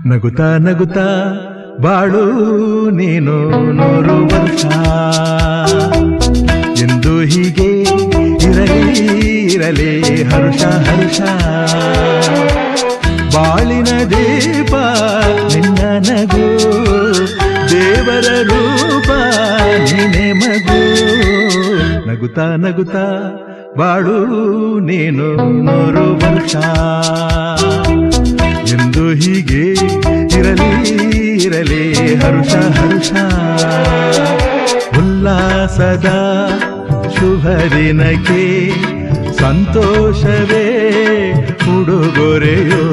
ನಗುತ್ತಾ ನಗುತ್ತಾ ಬಾಳು ನೀನು 100 ವರ್ಷ ಎಂದು ಹೀಗೆ ಇರಲಿ ಇರಲಿ ಹರುಷ ಹರುಷ ಬಾಳಿನ ದೀಪ ನಿನ್ನ ನಗು ದೇವರ ರೂಪ ನೀನೆ ಮಗು ನಗುತ್ತಾ ನಗುತ್ತಾ ಬಾಳು ನೀನು 100 ವರ್ಷ ಎಂದು ಹೀಗೆ ಇರಲಿ ಇರಲಿ ಹರುಷ ಹರುಷ ಉಲ್ಲಾಸದ ಶುಭ ದಿನಕ್ಕೆ ಸಂತೋಷವೇ ಉಡುಗೊರೆಯೋ